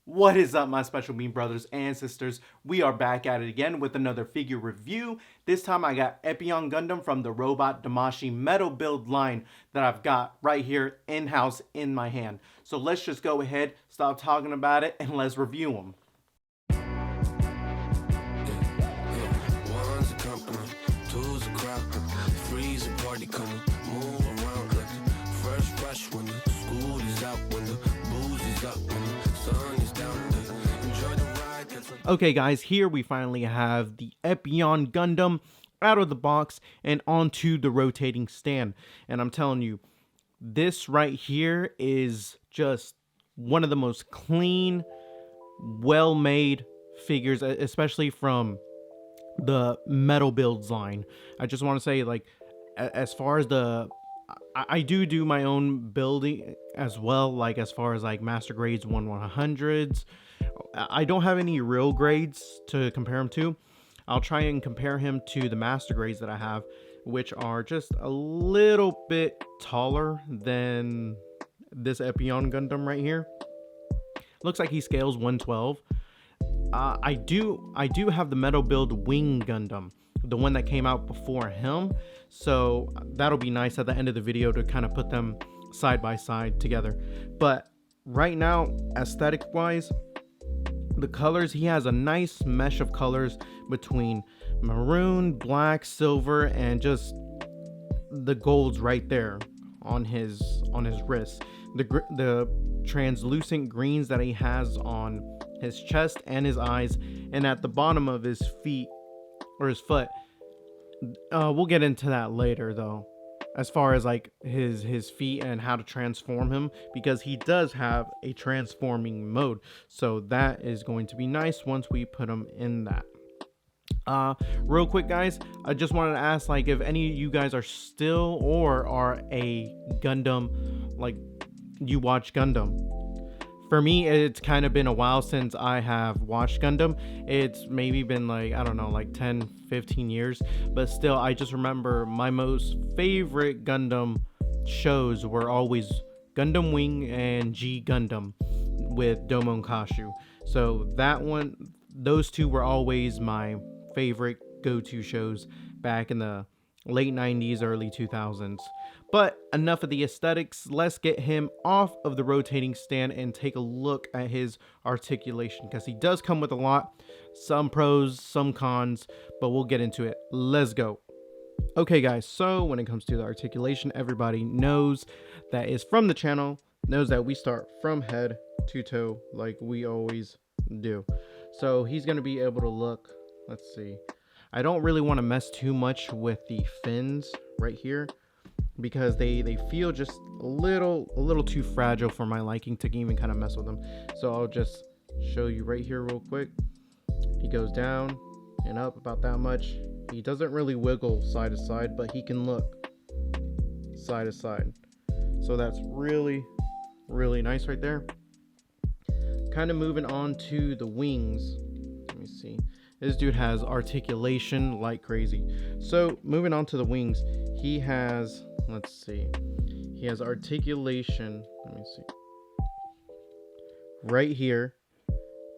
What is up, my special bean brothers and sisters? We are back at it again with another figure review. This time I got Epyon Gundam from the Robot Damashi metal build line that I've got right here in-house in my hand. So let's just go ahead, stop talking about it, and let's review them. One's a company, two's a crowd, three's a party coming, move around like the first rush when the school is out, when the booze is up, when the sun is down, enjoy the ride. Okay guys, here we finally have the Epyon Gundam out of the box and onto the rotating stand. And I'm telling you, this right here is just one of the most clean, well-made figures, especially from the metal builds line. I just want to say, like, as far as I do my own building as well, like as far as like master grades 1/100s. I don't have any real grades to compare him to. I'll try and compare him to the master grades that I have, which are just a little bit taller than this Epyon Gundam right here. Looks like he scales 112. I do have the metal build Wing Gundam, the one that came out before him, so that'll be nice at the end of the video to kind of put them side by side together. But right now, aesthetic wise, the colors, he has a nice mesh of colors between maroon, black, silver, and just the golds right there on his wrist. The translucent greens that he has on his chest and his eyes, and at the bottom of his feet or his foot. We'll get into that later though, as far as like his feet and how to transform him, because he does have a transforming mode, so that is going to be nice once we put him in that. Real quick guys, I just wanted to ask, like, if any of you guys are still or are a Gundam, like, you watch Gundam. For me, it's kind of been a while since I have watched Gundam. It's maybe been like, I don't know, like 10-15 years, but still, I just remember my most favorite Gundam shows were always Gundam Wing and G Gundam with Domon Kashu. So that one, those two were always my favorite go-to shows back in the late 90s, early 2000s. But enough of the aesthetics, let's get him off of the rotating stand and take a look at his articulation, because he does come with a lot, some pros, some cons, but we'll get into it. Let's go. Okay guys, so when it comes to the articulation, everybody knows that is from the channel, knows that we start from head to toe like we always do. So he's going to be able to look, let's see, I don't really want to mess too much with the fins right here, because they feel just a little too fragile for my liking to even kind of mess with them. So I'll just show you right here real quick. He goes down and up about that much. He doesn't really wiggle side to side, but he can look side to side. So that's really nice right there. Kind of moving on to the wings. Let me see. This dude has articulation like crazy. So moving on to the wings, he has, let's see, he has articulation, let me see, right here,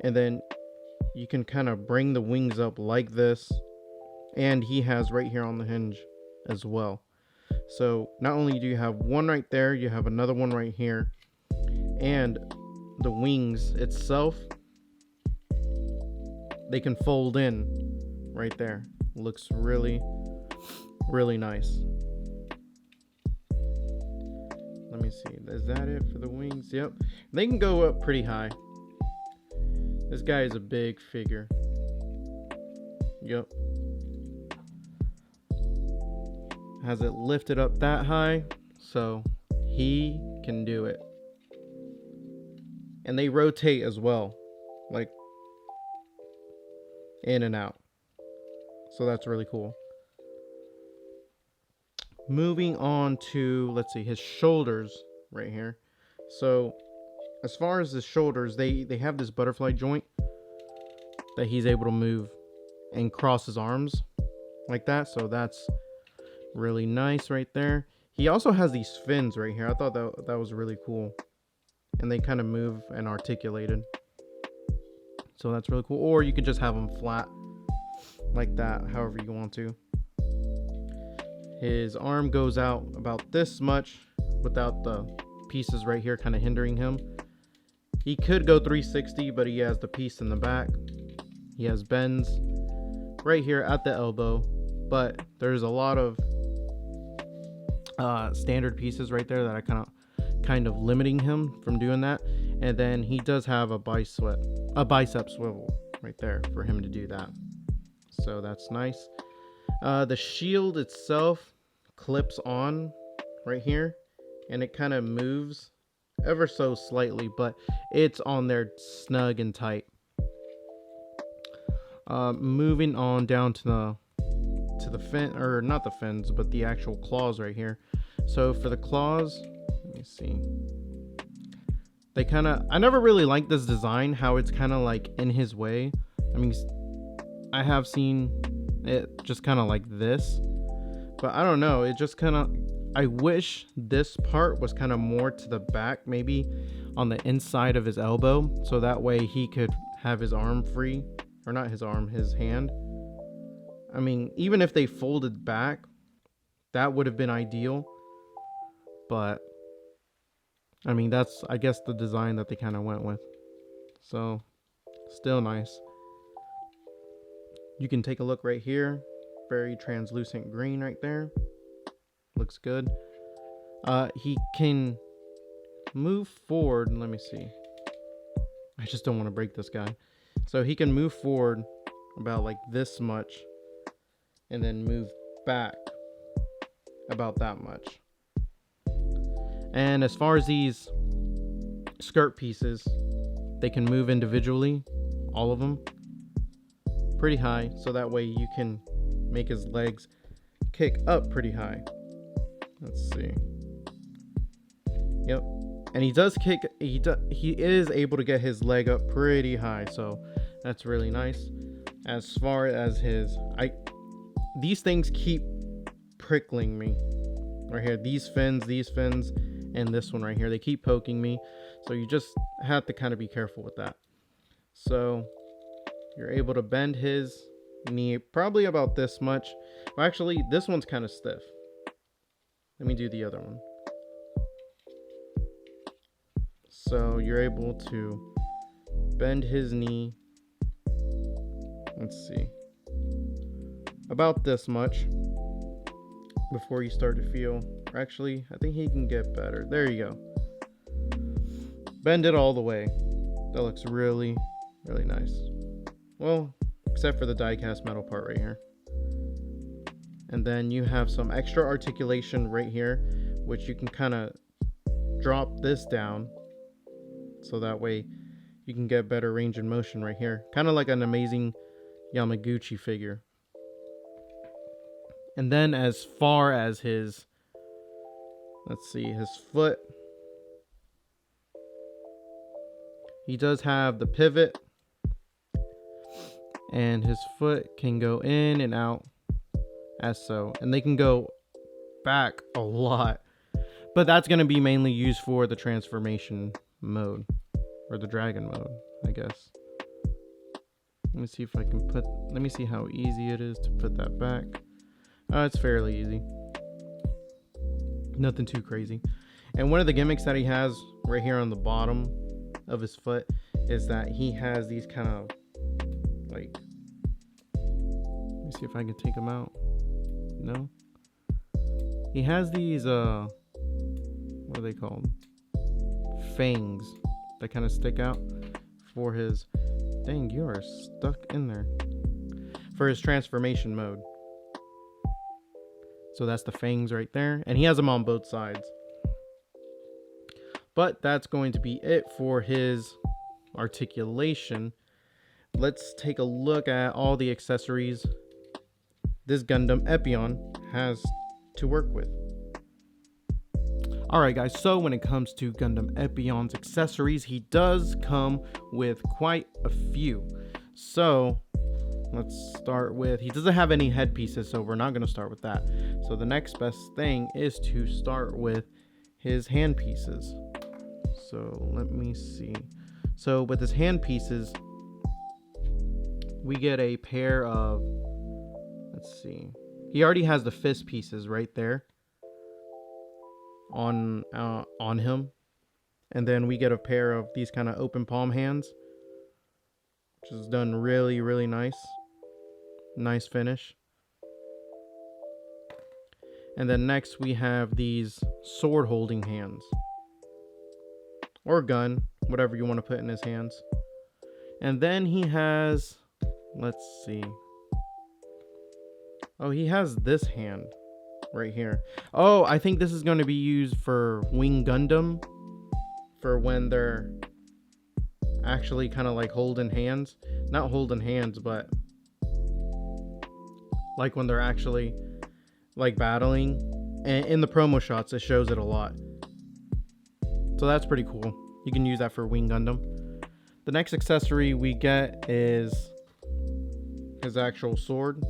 and then you can kind of bring the wings up like this, and he has right here on the hinge as well. So not only do you have one right there, you have another one right here, and the wings itself, they can fold in right there. Looks really nice. Let me see, is that it for the wings? Yep, they can go up pretty high. This guy is a big figure. Yep, has it lifted up that high, so he can do it. And they rotate as well, like in and out, so that's really cool. Moving on to, let's see, his shoulders right here. So as far as the shoulders, they have this butterfly joint that he's able to move and cross his arms like that, so that's really nice right there. He also has these fins right here. I thought that was really cool, and they kind of move and articulated. So that's really cool. Or you could just have him flat like that, however you want to. His arm goes out about this much without the pieces right here kind of hindering him. He could go 360, but he has the piece in the back. He has bends right here at the elbow, but there's a lot of standard pieces right there that are kind of limiting him from doing that. And then he does have a bicep swivel right there for him to do that. So that's nice. The shield itself clips on right here, and it kind of moves ever so slightly, but it's on there snug and tight. Moving on down to the fin, or not the fins, but the actual claws right here. So for the claws, let me see. They I never really liked this design, how it's kind of like in his way. I mean, I have seen it just kind of like this, but I don't know. It just kind of, I wish this part was kind of more to the back, maybe on the inside of his elbow, so that way he could have his arm free, or not his arm, his hand. I mean, even if they folded back, that would have been ideal, but I mean, that's, I guess, the design that they kind of went with. So still nice. You can take a look right here. Very translucent green right there. Looks good. He can move forward. Let me see. I just don't want to break this guy. So he can move forward about like this much, and then move back about that much. And as far as these skirt pieces, they can move individually, all of them, pretty high, so that way you can make his legs kick up pretty high. Let's see. Yep. And he does kick, he is able to get his leg up pretty high, so that's really nice. As far as these things keep prickling me right here. These fins, and this one right here, they keep poking me, so you just have to kind of be careful with that. So you're able to bend his knee probably about this much. Well, actually, this one's kind of stiff. Let me do the other one. So you're able to bend his knee, let's see, about this much before you start to feel, actually, I think he can get better. There you go. Bend it all the way. That looks really, really nice. Well, except for the die-cast metal part right here. And then you have some extra articulation right here, which you can kind of drop this down, so that way you can get better range and motion right here. Kind of like an amazing Yamaguchi figure. And then as far as his, let's see, his foot, he does have the pivot, and his foot can go in and out as so, and they can go back a lot, but that's going to be mainly used for the transformation mode, or the dragon mode, I guess. Let me see if I can let me see how easy it is to put that back. It's fairly easy. Nothing too crazy. And one of the gimmicks that he has right here on the bottom of his foot is that he has these kind of like, let me see if I can take them out. No. He has these, what are they called? Fangs that kind of stick out for his, dang, you are stuck in there. For his transformation mode. So that's the fangs right there. And he has them on both sides. But that's going to be it for his articulation. Let's take a look at all the accessories this Gundam Epyon has to work with. Alright guys, so when it comes to Gundam Epyon's accessories, he does come with quite a few. So let's start with, he doesn't have any headpieces, so we're not going to start with that. So the next best thing is to start with his hand pieces. So let me see. So with his hand pieces, we get a pair of, let's see, he already has the fist pieces right there on him, and then we get a pair of these kind of open palm hands, which is done really, really nice finish. And then next we have these sword holding hands, or gun, whatever you want to put in his hands. And then he has, let's see, oh, he has this hand right here. Oh, I think this is going to be used for Wing Gundam, for when they're actually kind of like holding hands. Not holding hands, but like when they're actually like battling. And in the promo shots, it shows it a lot. So that's pretty cool. You can use that for Wing Gundam. The next accessory we get is his actual sword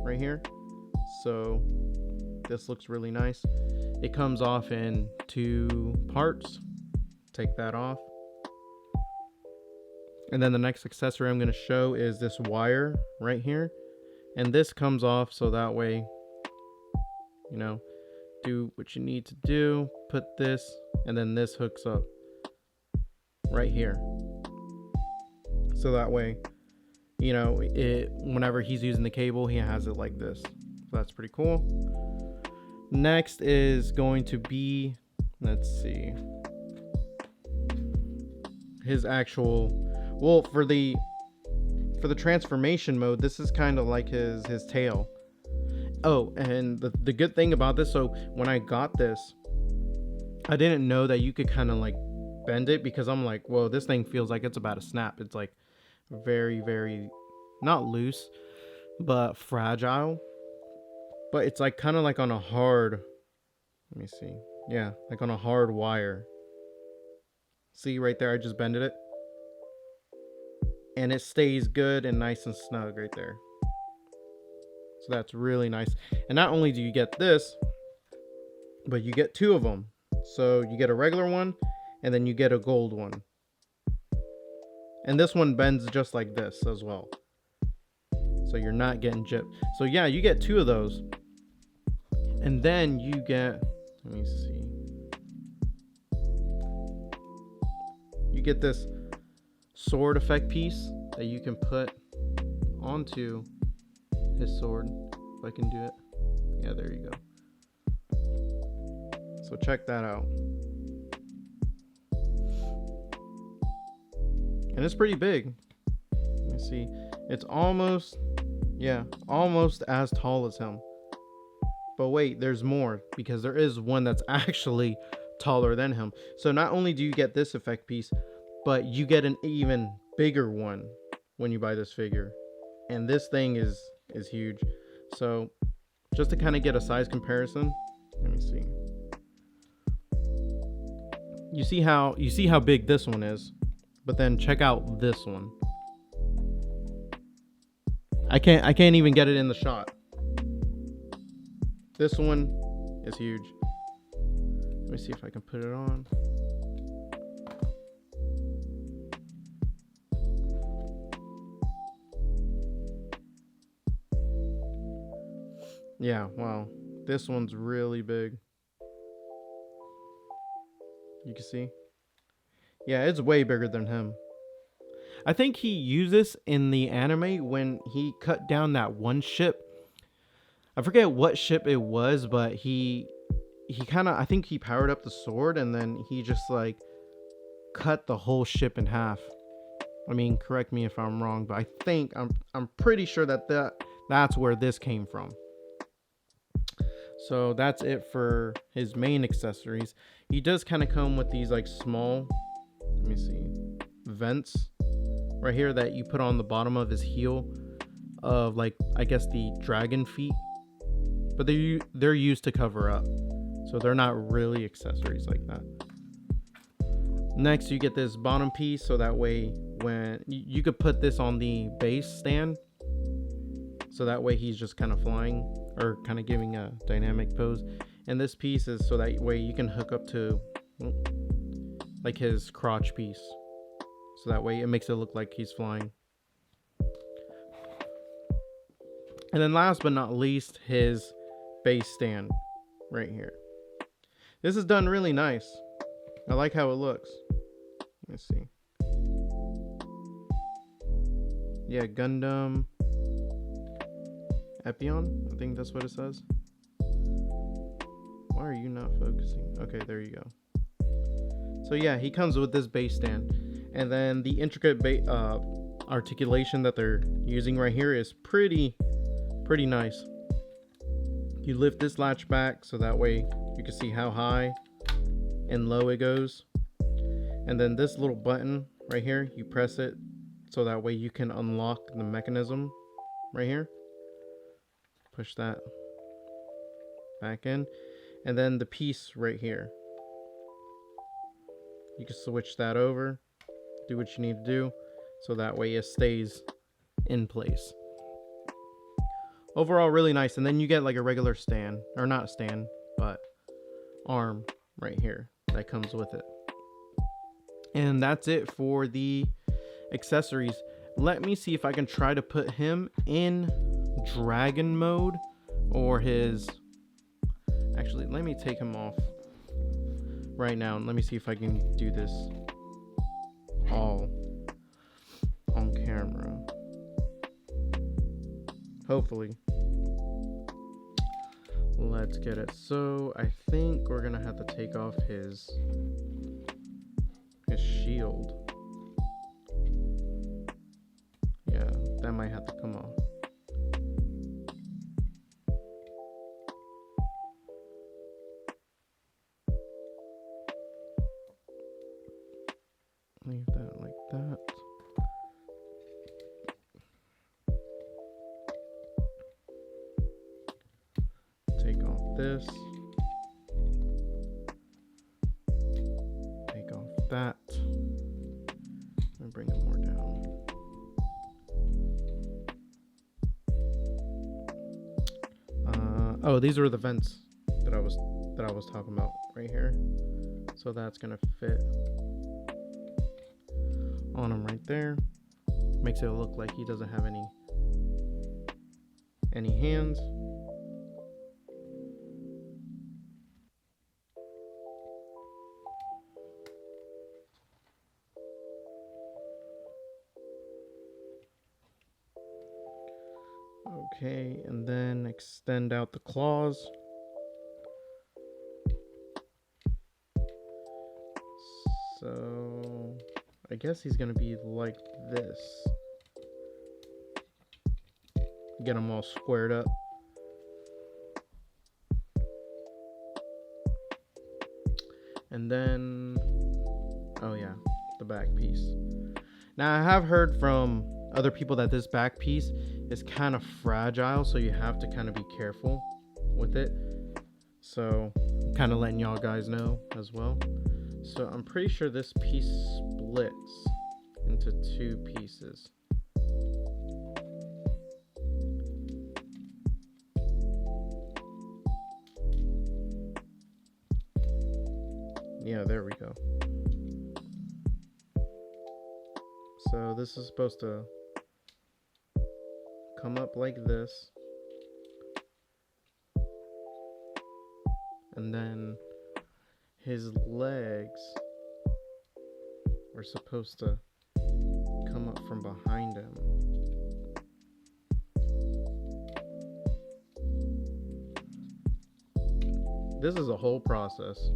right here. So this looks really nice. It comes off in 2 parts. Take that off. And then the next accessory I'm going to show is this wire right here. And this comes off so that way, you know, do what you need to do. Put this, and then this hooks up right here. So that way, you know, whenever he's using the cable, he has it like this. So that's pretty cool. Next is going to be, let's see, his actual, well, for the transformation mode, this is kind of like his tail. Oh, and the good thing about this, so when I got this, I didn't know that you could kind of like bend it, because I'm like, whoa, this thing feels like it's about to snap. It's like very, very, not loose, but fragile. But it's like kind of like on a hard, let me see. Yeah, like on a hard wire. See right there, I just bended it. And it stays good and nice and snug right there. So that's really nice. And not only do you get this, but you get 2 of them. So you get a regular one, and then you get a gold one. And this one bends just like this as well. So you're not getting gypped. So yeah, you get 2 of those. And then you get, let me see. You get this sword effect piece that you can put onto his sword. If I can do it. Yeah, there you go. So check that out. And it's pretty big. Let me see. It's almost, yeah, almost as tall as him. But wait, there's more, because there is one that's actually taller than him. So not only do you get this effect piece, but you get an even bigger one when you buy this figure. And this thing is huge. So just to kind of get a size comparison, let me see. You see how big this one is, but then check out this one. I can't even get it in the shot. This one is huge. Let me see if I can put it on. Yeah, wow. This one's really big. You can see. Yeah, it's way bigger than him. I think he used this in the anime when he cut down that one ship. I forget what ship it was, but he kind of, I think he powered up the sword, and then he just like cut the whole ship in half. I mean, correct me if I'm wrong, but I think I'm pretty sure that's where this came from. So that's it for his main accessories. He does kind of come with these like small, let me see, vents right here that you put on the bottom of his heel of, like, I guess the dragon feet, but they're used to cover up, so they're not really accessories like that. Next, you get this bottom piece, so that way when you could put this on the base stand, so that way he's just kind of flying or kind of giving a dynamic pose. And this piece is so that way you can hook up to like his crotch piece, so that way it makes it look like he's flying. And then last but not least, his base stand right here. This is done really nice. I like how it looks. Let's see. Yeah, Gundam Epyon. I think that's what it says. Why are you not focusing? Okay, there you go. So yeah, he comes with this base stand. And then the intricate articulation that they're using right here is pretty nice. You lift this latch back so that way you can see how high and low it goes. And then this little button right here, you press it so that way you can unlock the mechanism right here. Push that back in. And then the piece right here, you can switch that over, do what you need to do so that way it stays in place. Overall, really nice. And then you get like a regular stand, or not stand, but arm right here that comes with it. And that's it for the accessories. Let me see if I can try to put him in dragon mode, or his... Actually, let me take him off right now and let me see if I can do this all on camera. Hopefully. Let's get it. So I think we're gonna have to take off his shield. Yeah, that might have to come off. Leave that like that. Take off this. Take off that. And bring it more down. Oh, these are the vents that I was talking about right here. So that's gonna fit on him right there. Makes it look like he doesn't have any hands. Okay, and then extend out the claws. So I guess he's gonna be like this. Get them all squared up. And then, oh yeah, the back piece. Now I have heard from other people that this back piece is kind of fragile, so you have to kind of be careful with it. So kind of letting y'all guys know as well. So I'm pretty sure this piece splits into two pieces. Yeah, there we go. So this is supposed to come up like this. And then his legs are supposed to come up from behind him. This is a whole process.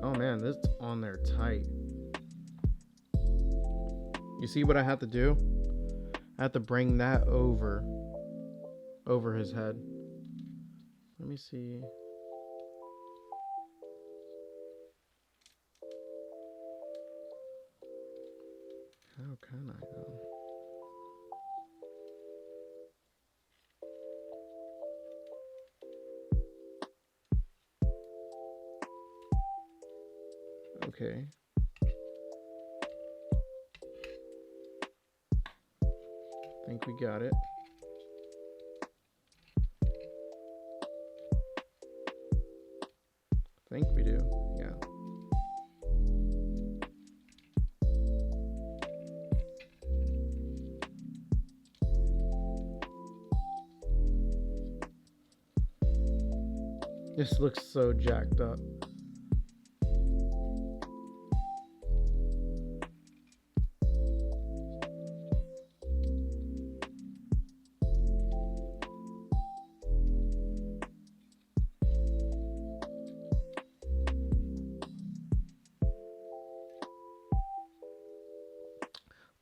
Oh man, this is on there tight. You see what I have to do? I have to bring that over his head. Let me see. How can I though? Okay. I think we got it. think we do. Yeah. This looks so jacked up.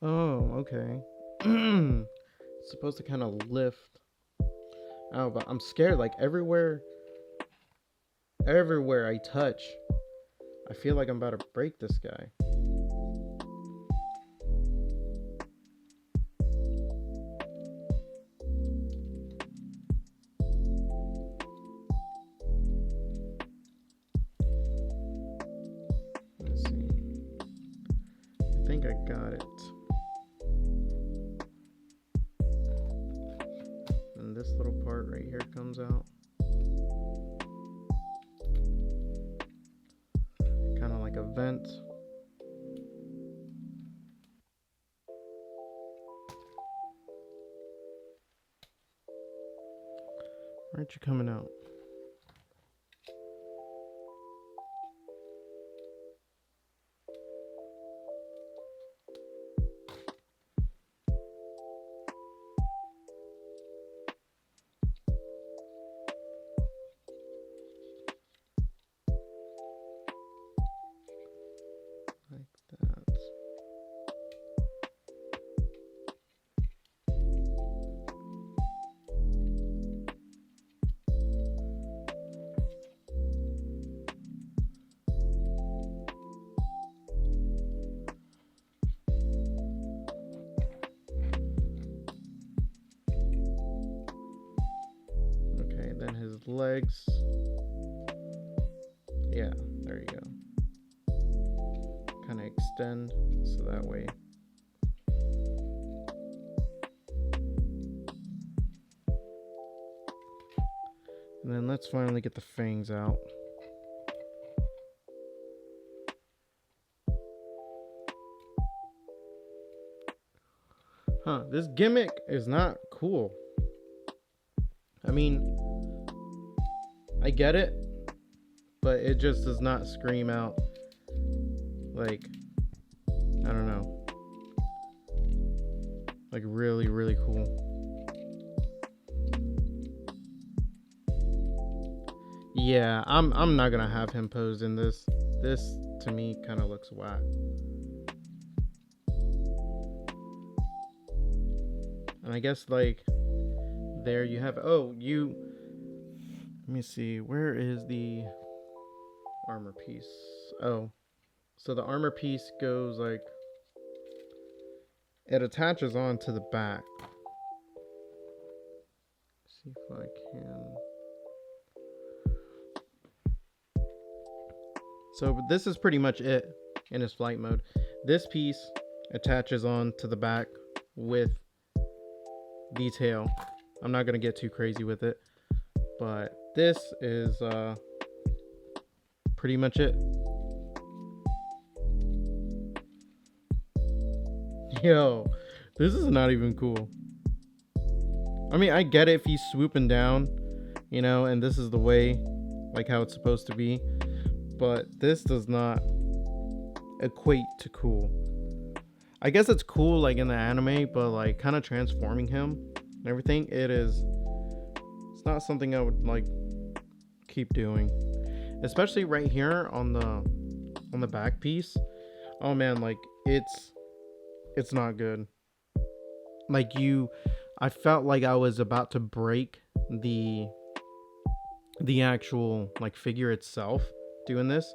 Oh, okay. It's supposed to kind of lift. Oh, but I'm scared. Like everywhere I touch, I feel like I'm about to break this guy. Let's see. I think I got it. And this little part right here comes out. Kind of like a vent. Why aren't you coming out? Like that. Okay, then his legs. Yeah, there you go. Kind of extend so that way. And then let's finally get the fangs out. Huh, this gimmick is not cool. I mean, I get it, but it just does not scream out like, I don't know, like really, really cool. Yeah, I'm not gonna have him posed in this. This to me kind of looks whack. And I guess like there you have. Oh, you. Let me see. Where is the armor piece? Oh, so the armor piece goes like, it attaches onto the back. Let's see if I can. So this is pretty much it in his flight mode. This piece attaches on to the back with detail. I'm not gonna get too crazy with it, but this is pretty much it. Yo, this is not even cool. I mean, I get it if he's swooping down, you know, and this is the way, like how it's supposed to be, but this does not equate to cool. I guess it's cool like in the anime, but like kind of transforming him and everything, it's not something I would like keep doing, especially right here on the back piece. Oh man, like it's not good. Like I felt like I was about to break the actual like figure itself doing this,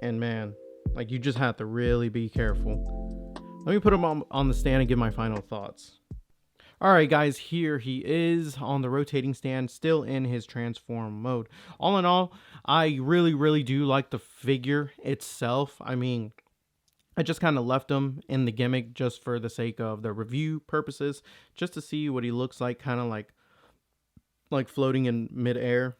and man, like you just have to really be careful. Let me put him on the stand and give my final thoughts. Alright guys, here he is on the rotating stand, still in his transform mode. All in all, I really do like the figure itself. I mean, I just kind of left him in the gimmick just for the sake of the review purposes, just to see what he looks like, kind of like floating in midair.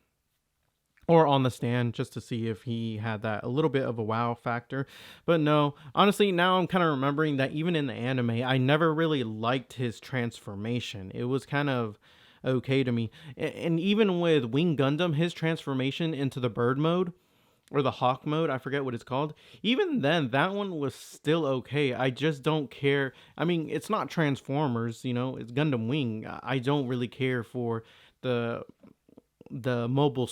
or on the stand, just to see if he had that a little bit of a wow factor. But no, honestly, now I'm kind of remembering that even in the anime, I never really liked his transformation. It was kind of okay to me. And even with Wing Gundam, his transformation into the bird mode or the hawk mode, I forget what it's called. Even then, that one was still okay. I just don't care. I mean, it's not Transformers, you know, it's Gundam Wing. I don't really care for the mobile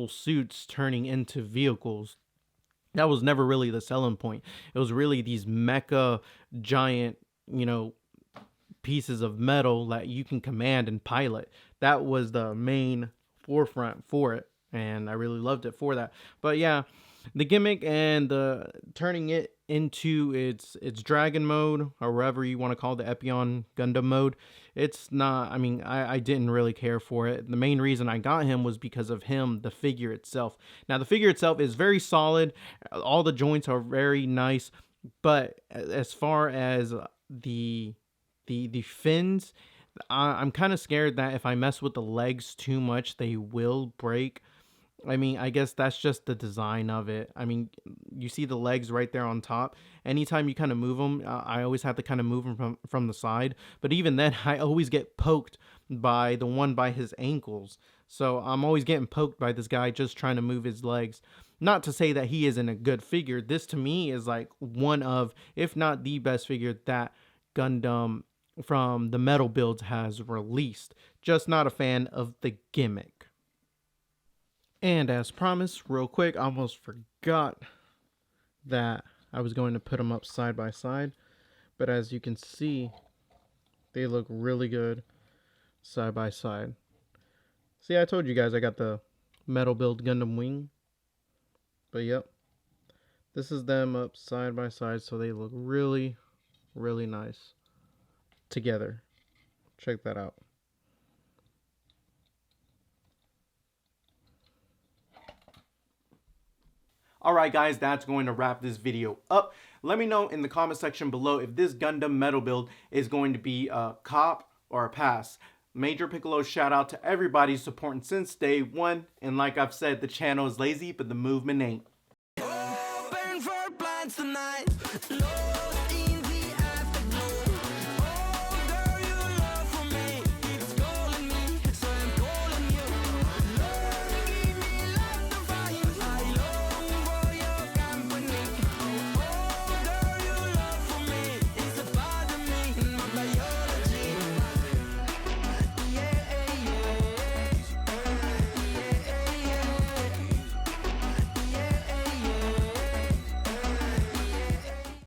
suits turning into vehicles. That was never really the selling point. It was really these mecha giant, you know, pieces of metal that you can command and pilot. That was the main forefront for it, and I really loved it for that. But yeah, the gimmick and the turning it into its dragon mode, or whatever you want to call the Epyon Gundam mode, it's not, I mean, I didn't really care for it. The main reason I got him was because of him, the figure itself. Now the figure itself is very solid, all the joints are very nice, but as far as the fins, I'm kind of scared that if I mess with the legs too much, they will break. I mean, I guess that's just the design of it. I mean, you see the legs right there on top. Anytime you kind of move them, I always have to kind of move them from the side. But even then, I always get poked by the one by his ankles. So I'm always getting poked by this guy just trying to move his legs. Not to say that he isn't a good figure. This to me is like one of, if not the best figure that Gundam from the metal builds has released. Just not a fan of the gimmick. And as promised, real quick, I almost forgot that I was going to put them up side by side. But as you can see, they look really good side by side. See, I told you guys I got the metal build Gundam Wing. But yep, this is them up side by side, so they look really, really nice together. Check that out. Alright guys, that's going to wrap this video up. Let me know in the comment section below if this Gundam metal build is going to be a cop or a pass. Major Piccolo shout out to everybody supporting since day one. And like I've said, the channel is lazy, but the movement ain't.